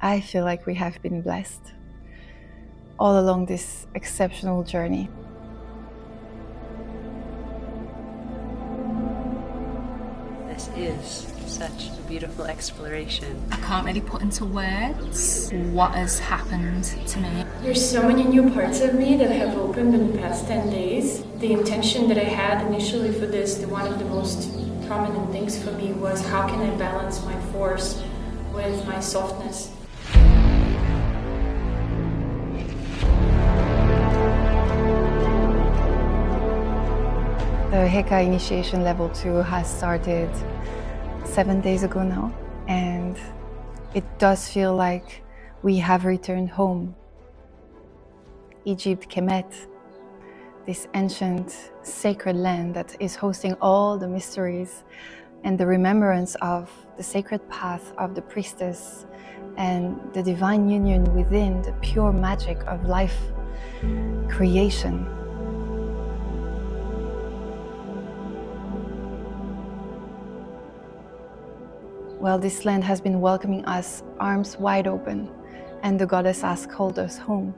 I feel like we have been blessed all along this exceptional journey. This is such a beautiful exploration. I can't really put into words what has happened to me. There's so many new parts of me that have opened in the past 10 days. The intention that I had initially for this, one of the most prominent things for me was how can I balance my force with my softness. The Heka Initiation Level 2 has started 7 days ago now, and it does feel like we have returned home. Egypt, Kemet, this ancient sacred land that is hosting all the mysteries and the remembrance of the sacred path of the priestess and the divine union within the pure magic of life creation. Well, this land has been welcoming us arms wide open, and the goddess has called us home.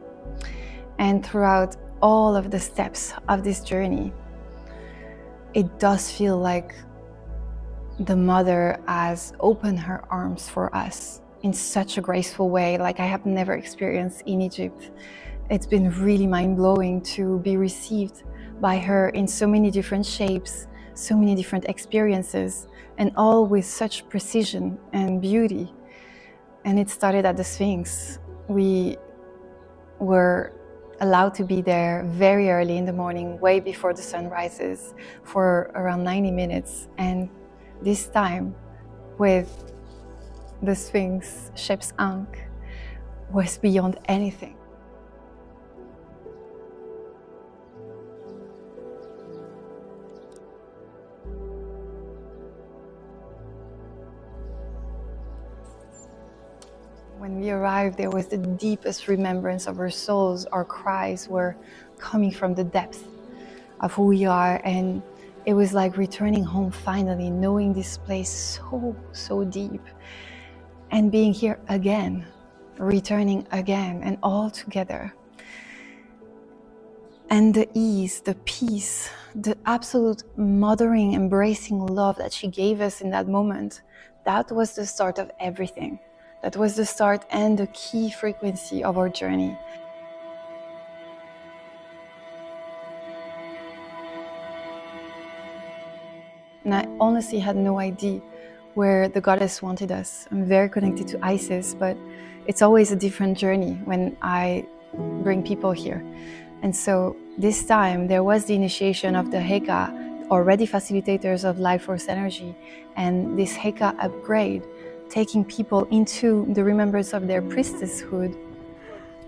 And throughout all of the steps of this journey, it does feel like the mother has opened her arms for us in such a graceful way, like I have never experienced in Egypt. It's been really mind-blowing to be received by her in so many different shapes, so many different experiences, and all with such precision and beauty. And it started at the Sphinx. We were allowed to be there very early in the morning, way before the sun rises, for around 90 minutes. And this time with the Sphinx, Shep's Ankh, was beyond anything. When we arrived, there was the deepest remembrance of our souls. Our cries were coming from the depth of who we are, and it was like returning home finally, knowing this place so deep, and being here again, returning again, and all together. And the ease, the peace, the absolute mothering, embracing love that she gave us in that moment, that was the start of everything. That was the start and the key frequency of our journey. And I honestly had no idea where the goddess wanted us. I'm very connected to Isis, but it's always a different journey when I bring people here. And so this time there was the initiation of the Heka, already facilitators of life force energy, and this Heka upgrade, taking people into the remembrance of their priestesshood,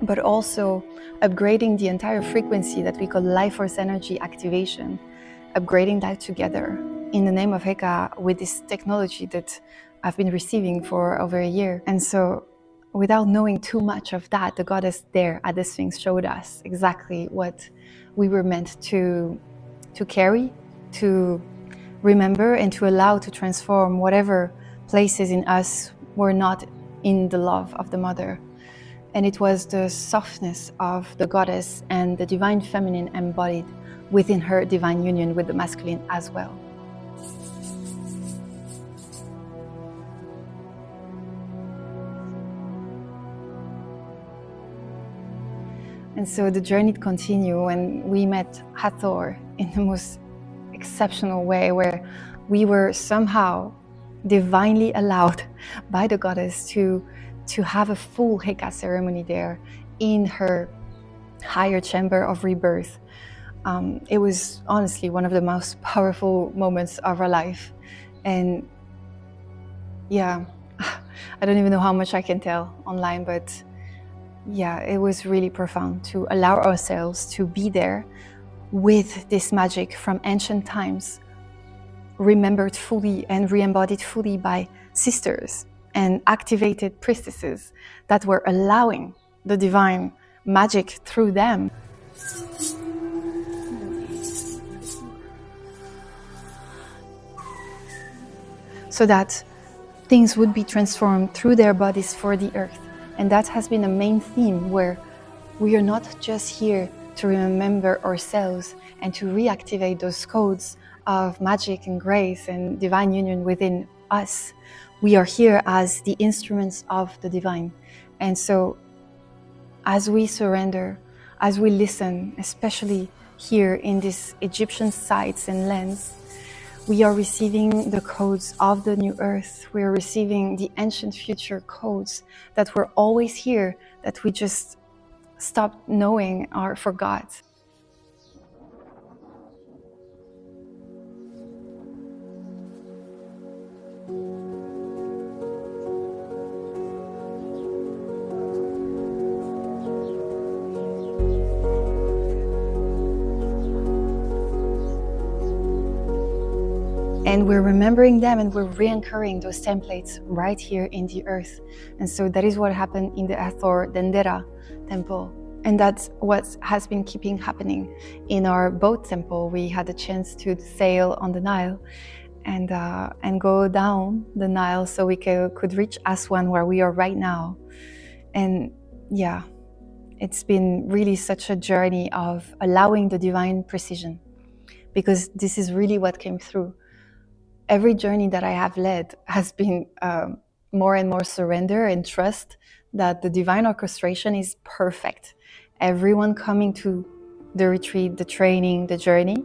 but also upgrading the entire frequency that we call life force energy activation, upgrading that together in the name of Heka with this technology that I've been receiving for over a year. And so without knowing too much of that, the goddess there at the Sphinx showed us exactly what we were meant to carry, to remember, and to allow to transform whatever places in us were not in the love of the mother. And it was the softness of the goddess and the divine feminine embodied within her divine union with the masculine as well. And so the journey continued when we met Hathor in the most exceptional way, where we were somehow divinely allowed by the goddess to have a full Heka ceremony there in her higher chamber of rebirth. It was honestly one of the most powerful moments of our life. And yeah, I don't even know how much I can tell online, but yeah, it was really profound to allow ourselves to be there with this magic from ancient times, remembered fully and re-embodied fully by sisters and activated priestesses that were allowing the divine magic through them. So that things would be transformed through their bodies for the earth, And that has been a main theme, where we are not just here to remember ourselves and to reactivate those codes of magic and grace and divine union within us. We are here as the instruments of the divine. And so as we surrender, as we listen, especially here in these Egyptian sites and lands, we are receiving the codes of the new earth. We are receiving the ancient future codes that were always here, that we just stopped knowing or forgot. And we're remembering them, and we're re-anchoring those templates right here in the earth. And so that is what happened in the Hathor Dendera temple. And that's what has been keeping happening in our boat temple. We had a chance to sail on the Nile and go down the Nile so we could reach Aswan, where we are right now. And yeah, it's been really such a journey of allowing the divine precision, because this is really what came through. Every journey that I have led has been more and more surrender and trust that the divine orchestration is perfect. Everyone coming to the retreat, the training, the journey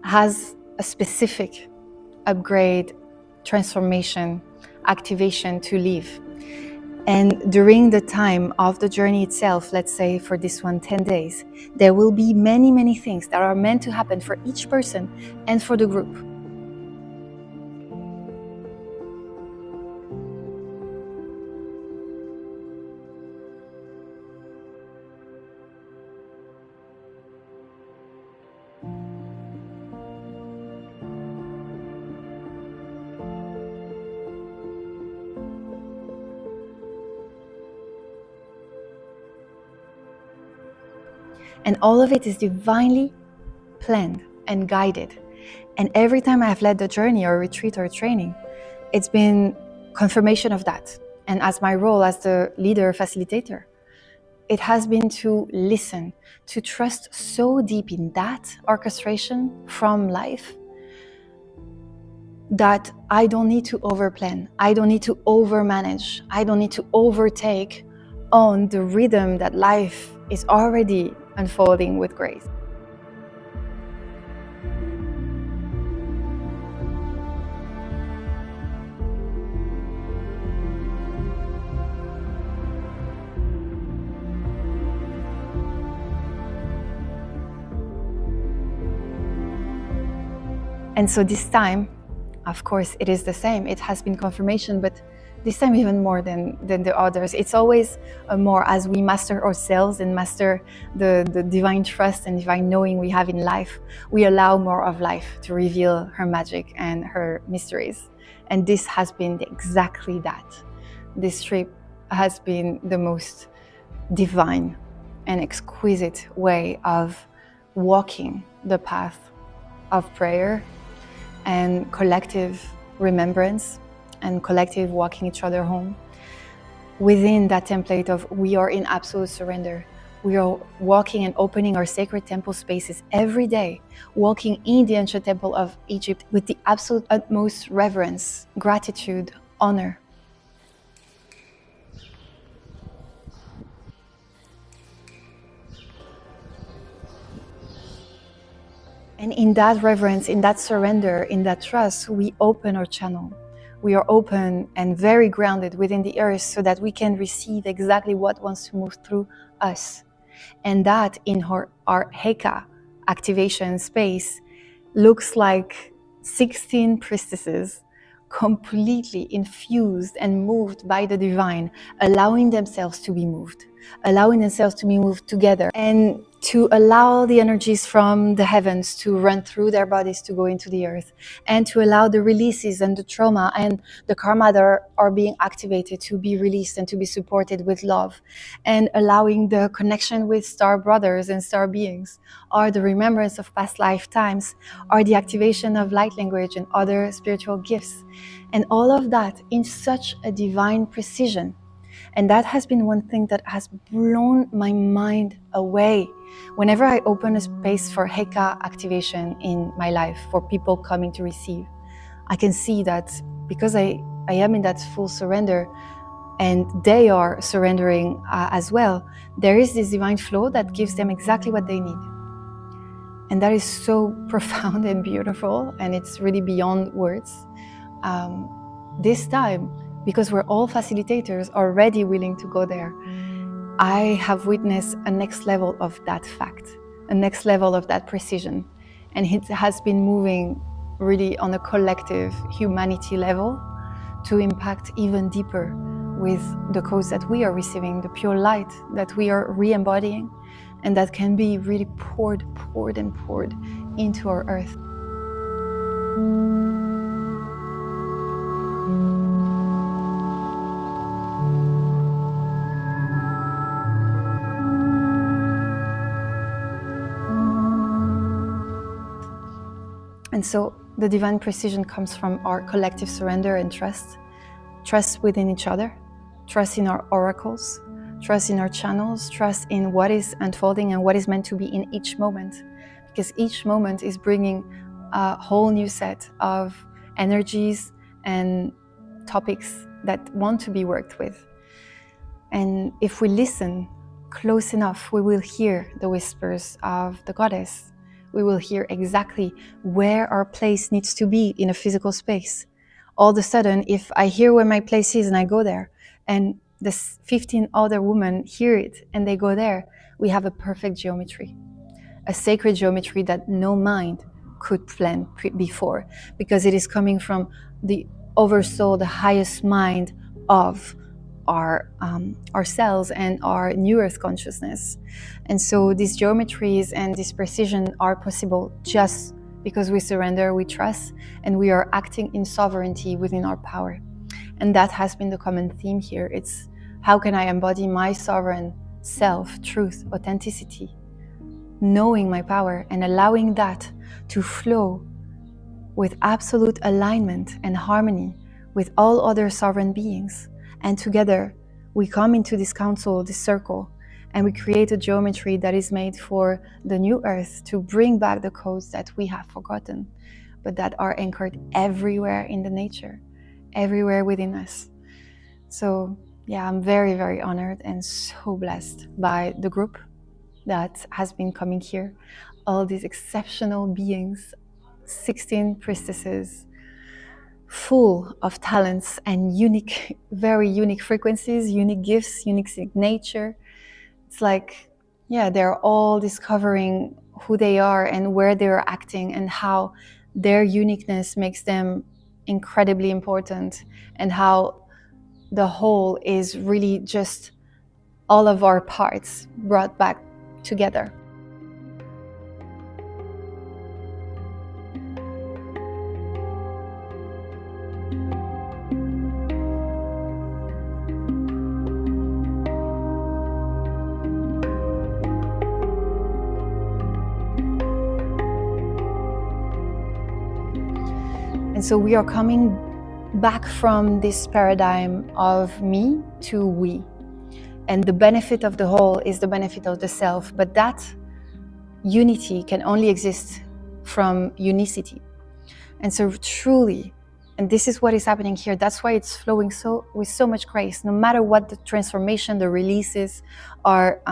has a specific upgrade, transformation, activation to live. And during the time of the journey itself, let's say for this one, 10 days, there will be many, many things that are meant to happen for each person and for the group. And all of it is divinely planned and guided. And every time I have led the journey or retreat or training, it's been confirmation of that. And as my role as the leader, facilitator, it has been to listen, to trust so deep in that orchestration from life that I don't need to overplan, I don't need to overmanage, I don't need to overtake on the rhythm that life is already unfolding with grace. And so this time, of course, it is the same. It has been confirmation, but this time even more than the others. It's always more as we master ourselves and master the divine trust and divine knowing we have in life, we allow more of life to reveal her magic and her mysteries. And this has been exactly that. This trip has been the most divine and exquisite way of walking the path of prayer and collective remembrance and collective walking each other home within that template of we are in absolute surrender. We are walking and opening our sacred temple spaces every day, walking in the ancient temple of Egypt with the absolute utmost reverence, gratitude, honor. And in that reverence, in that surrender, in that trust, we open our channel. We are open and very grounded within the earth so that we can receive exactly what wants to move through us. And that in our Heka activation space looks like 16 priestesses completely infused and moved by the divine, allowing themselves to be moved together, and to allow the energies from the heavens to run through their bodies to go into the earth, and to allow the releases and the trauma and the karma that are being activated to be released and to be supported with love, and allowing the connection with star brothers and star beings, or the remembrance of past lifetimes, or the activation of light language and other spiritual gifts, and all of that in such a divine precision. And that has been one thing that has blown my mind away. Whenever I open a space for Heka activation in my life, for people coming to receive, I can see that because I am in that full surrender, and they are surrendering as well, there is this divine flow that gives them exactly what they need. And that is so profound and beautiful, and it's really beyond words. This time, because we're all facilitators already willing to go there, I have witnessed a next level of that fact, a next level of that precision. And it has been moving really on a collective humanity level to impact even deeper with the codes that we are receiving, the pure light that we are re-embodying, and that can be really poured into our earth. And so the divine precision comes from our collective surrender and trust. Trust within each other, trust in our oracles, trust in our channels, trust in what is unfolding and what is meant to be in each moment. Because each moment is bringing a whole new set of energies and topics that want to be worked with. And if we listen close enough, we will hear the whispers of the goddess. We will hear exactly where our place needs to be in a physical space. All of a sudden, if I hear where my place is and I go there, and the 15 other women hear it and they go there, we have a perfect geometry, a sacred geometry that no mind could plan before, because it is coming from the oversoul, the highest mind of our cells and our new earth consciousness. And so these geometries and this precision are possible just because we surrender, we trust, and we are acting in sovereignty within our power. And that has been the common theme here. It's how can I embody my sovereign self, truth, authenticity, knowing my power and allowing that to flow with absolute alignment and harmony with all other sovereign beings. And together we come into this council, this circle, and we create a geometry that is made for the new earth to bring back the codes that we have forgotten, but that are anchored everywhere in the nature, everywhere within us. So yeah, I'm very, very honored and so blessed by the group that has been coming here. All these exceptional beings, 16 priestesses, full of talents and unique, very unique frequencies, unique gifts, unique signature. It's like, yeah, they're all discovering who they are and where they're acting and how their uniqueness makes them incredibly important, and how the whole is really just all of our parts brought back together. And so we are coming back from this paradigm of me to we. And the benefit of the whole is the benefit of the self. But that unity can only exist from unicity. And so truly, and this is what is happening here, that's why it's flowing with so much grace, no matter what the transformation, the releases, or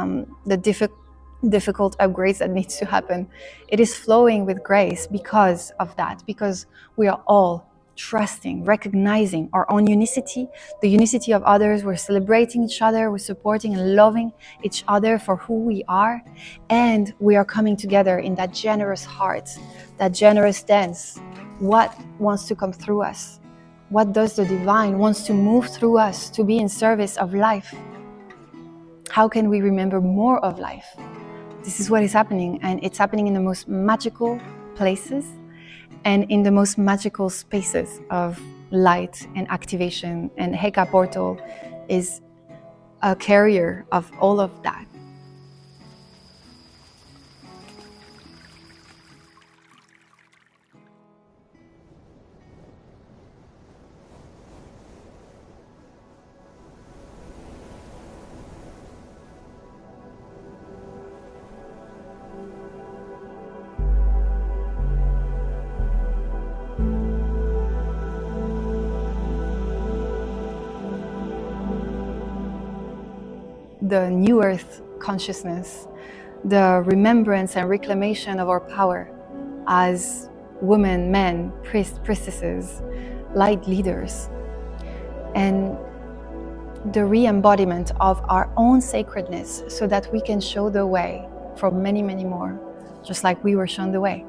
the difficult upgrades that needs to happen. It is flowing with grace because of that, because we are all trusting, recognizing our own unicity, the unicity of others. We're celebrating each other, we're supporting and loving each other for who we are, and we are coming together in that generous heart, that generous dance. What wants to come through us? What does the divine wants to move through us to be in service of life? How can we remember more of life? This is what is happening, and it's happening in the most magical places and in the most magical spaces of light and activation. And Heka Portal is a carrier of all of that. the new earth consciousness, the remembrance and reclamation of our power as women, men, priests, priestesses, light leaders, and the re-embodiment of our own sacredness so that we can show the way for many, many more, just like we were shown the way.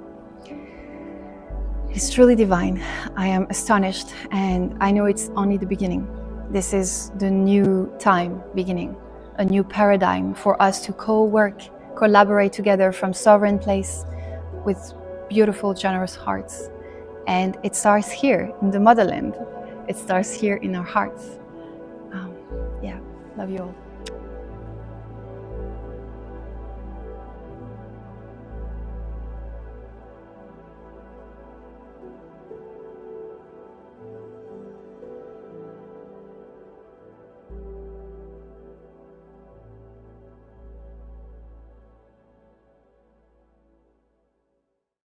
It's truly divine. I am astonished, and I know it's only the beginning. This is the new time beginning, a new paradigm for us to co-work, collaborate together from sovereign place with beautiful, generous hearts. And it starts here in the motherland. It starts here in our hearts. Yeah, love you all.